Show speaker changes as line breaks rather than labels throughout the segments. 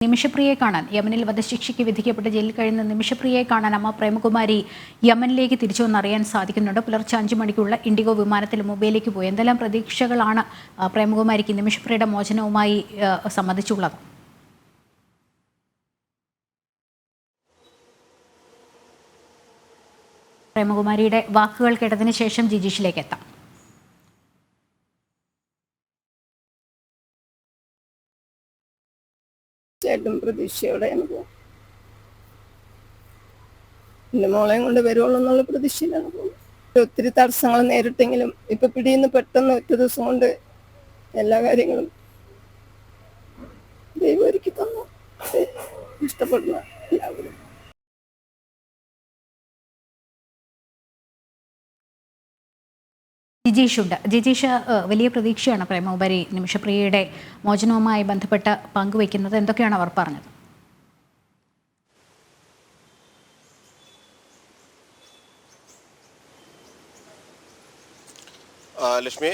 നിമിഷപ്രിയയെ കാണാൻ യമനിൽ വധശിക്ഷയ്ക്ക് വിധിക്കപ്പെട്ട് ജയിലിൽ കഴിയുന്ന നിമിഷപ്രിയയെ കാണാൻ അമ്മ പ്രേമകുമാരി യമനിലേക്ക് തിരിച്ചുവന്നറിയാൻ സാധിക്കുന്നുണ്ട്. പുലർച്ചെ 5 മണിക്കുള്ള ഇൻഡിഗോ വിമാനത്തിൽ മുംബൈയിലേക്ക് പോയി. എന്തെല്ലാം പ്രതീക്ഷകളാണ് പ്രേമകുമാരിക്ക് നിമിഷപ്രിയയുടെ മോചനവുമായി സംബന്ധിച്ചുള്ളത്? പ്രേമകുമാരിയുടെ വാക്കുകൾ കേട്ടതിന് ശേഷം ജിജീഷിലേക്ക് എത്താം.
ചേട്ടൻ പ്രതീക്ഷയോടെയാണ് പോകും. എൻ്റെ മോളെയും കൊണ്ട് വരുവുള്ളൂ എന്നുള്ള പ്രതീക്ഷയിലാണ് പോകുന്നത്. ഒത്തിരി തടസ്സങ്ങൾ നേരിട്ടെങ്കിലും ഇപ്പൊ പിടിയിന്ന് പെട്ടെന്ന് ഒറ്റ ദിവസം കൊണ്ട് എല്ലാ കാര്യങ്ങളും ദൈവം ഒരുക്കി തന്നു. ഇഷ്ടപ്പെടുന്ന എല്ലാവരും
ജിജീഷുണ്ട്. ജിജീഷ്, വലിയ പ്രതീക്ഷയാണ് പ്രേമകുമാരി നിമിഷപ്രിയയുടെ മോചനവുമായി ബന്ധപ്പെട്ട് പങ്കുവയ്ക്കുന്നത്. എന്തൊക്കെയാണ് അവർ പറഞ്ഞത്?
ലക്ഷ്മി,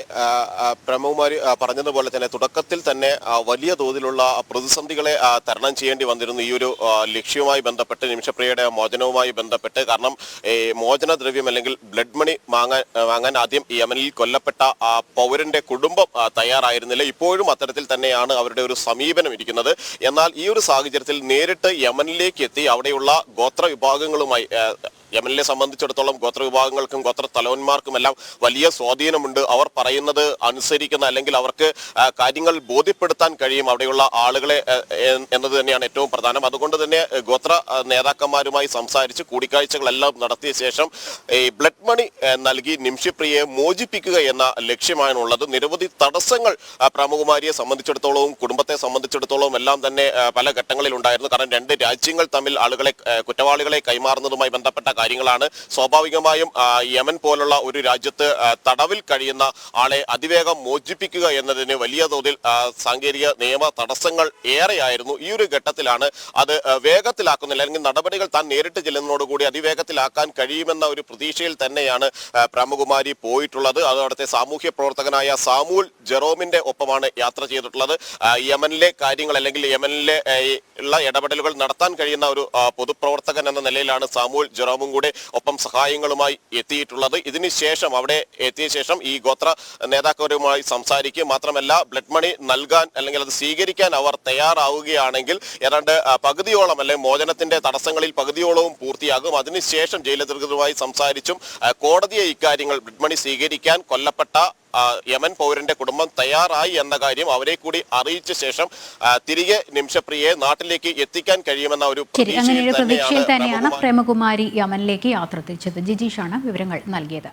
പ്രേമകുമാരി പറഞ്ഞതുപോലെ തന്നെ തുടക്കത്തിൽ തന്നെ വലിയ തോതിലുള്ള പ്രതിസന്ധികളെ തരണം ചെയ്യേണ്ടി വന്നിരുന്നു ഈ ഒരു ലക്ഷ്യവുമായി ബന്ധപ്പെട്ട്, നിമിഷപ്രിയയുടെ മോചനവുമായി ബന്ധപ്പെട്ട്. കാരണം മോചനദ്രവ്യം അല്ലെങ്കിൽ ബ്ലഡ് മണി വാങ്ങാൻ ആദ്യം യമനിൽ കൊല്ലപ്പെട്ട പൗരന്റെ കുടുംബം തയ്യാറായിരുന്നില്ല. ഇപ്പോഴും അത്തരത്തിൽ തന്നെയാണ് അവരുടെ ഒരു സമീപനം ഇരിക്കുന്നത്. എന്നാൽ ഈ ഒരു സാഹചര്യത്തിൽ നേരിട്ട് യമനിലേക്ക് എത്തി അവിടെയുള്ള ഗോത്ര വിഭാഗങ്ങളുമായി, യമനിലെ സംബന്ധിച്ചിടത്തോളം ഗോത്രവിഭാഗങ്ങൾക്കും ഗോത്ര തലവന്മാർക്കുമെല്ലാം വലിയ സ്വാധീനമുണ്ട്. അവർ പറയുന്നത് അനുസരിക്കുന്ന അല്ലെങ്കിൽ അവർക്ക് കാര്യങ്ങൾ ബോധ്യപ്പെടുത്താൻ കഴിയും അവിടെയുള്ള ആളുകളെ എന്നത് തന്നെയാണ് ഏറ്റവും പ്രധാനം. അതുകൊണ്ട് തന്നെ ഗോത്ര നേതാക്കന്മാരുമായി സംസാരിച്ച് കൂടിക്കാഴ്ചകളെല്ലാം നടത്തിയ ശേഷം ഈ ബ്ലഡ് മണി നൽകി നിമിഷപ്രിയയെ മോചിപ്പിക്കുക എന്ന ലക്ഷ്യമാണുള്ളത്. നിരവധി തടസ്സങ്ങൾ പ്രേമകുമാരിയെ സംബന്ധിച്ചിടത്തോളവും കുടുംബത്തെ സംബന്ധിച്ചിടത്തോളവും എല്ലാം തന്നെ പല ഘട്ടങ്ങളിൽ ഉണ്ടായിരുന്നു. കാരണം 2 രാജ്യങ്ങൾ തമ്മിൽ കുറ്റവാളികളെ കൈമാറുന്നതുമായി ബന്ധപ്പെട്ട കാര്യങ്ങളാണ്. സ്വാഭാവികമായും യമൻ പോലുള്ള ഒരു രാജ്യത്ത് തടവിൽ കഴിയുന്ന ആളെ അതിവേഗം മോചിപ്പിക്കുക എന്നതിന് വലിയ തോതിൽ സാങ്കേതിക നിയമ തടസ്സങ്ങൾ ഏറെയായിരുന്നു. ഈ ഒരു ഘട്ടത്തിലാണ് അത് വേഗത്തിലാക്കുന്നില്ല, അല്ലെങ്കിൽ നടപടികൾ താൻ നേരിട്ട് ചെല്ലുന്നതോടുകൂടി അതിവേഗത്തിലാക്കാൻ കഴിയുമെന്ന ഒരു പ്രതീക്ഷയിൽ തന്നെയാണ് പ്രേമകുമാരി പോയിട്ടുള്ളത്. അത് അവിടുത്തെ സാമൂഹ്യ പ്രവർത്തകനായ സാമൂൽ ജെറോമിന്റെ ഒപ്പമാണ് യാത്ര ചെയ്തിട്ടുള്ളത്. യമനിലെ കാര്യങ്ങൾ അല്ലെങ്കിൽ യമനിലെ ഉള്ള ഇടപെടലുകൾ നടത്താൻ കഴിയുന്ന ഒരു പൊതുപ്രവർത്തകൻ എന്ന നിലയിലാണ് സാമൂൽ ജെറോമും കൂടെ ഒപ്പം സഹായങ്ങളുമായി എത്തിയിട്ടുള്ളത്. ഇതിനുശേഷം അവിടെ എത്തിയ ശേഷം ഈ ഗോത്ര നേതാക്കളുമായി സംസാരിക്കുക മാത്രമല്ല, ബ്ലഡ് മണി നൽകാൻ അല്ലെങ്കിൽ അത് സ്വീകരിക്കാൻ അവർ തയ്യാറാവുകയാണെങ്കിൽ ഏതാണ്ട് പകുതിയോളം അല്ലെങ്കിൽ മോചനത്തിന്റെ തടസ്സങ്ങളിൽ പകുതിയോളവും പൂർത്തിയാകും. അതിനുശേഷം ജയിലധികൃതരുമായി സംസാരിച്ചും കോടതിയെ ഇക്കാര്യങ്ങൾ ബ്ലഡ് മണി സ്വീകരിക്കാൻ കൊല്ലപ്പെട്ട യമൻ പൗരന്റെ കുടുംബം തയ്യാറായി എന്ന കാര്യം അവരെ കൂടി അറിയിച്ച ശേഷം തിരികെ നിമിഷപ്രിയയെ നാട്ടിലേക്ക് എത്തിക്കാൻ കഴിയുമെന്ന ഒരു
പ്രതീക്ഷയിൽ തന്നെയാണ് പ്രേമകുമാരി യമനിലേക്ക് യാത്ര തിരിച്ചത്. ജിജീഷാണ് വിവരങ്ങൾ നൽകിയത്.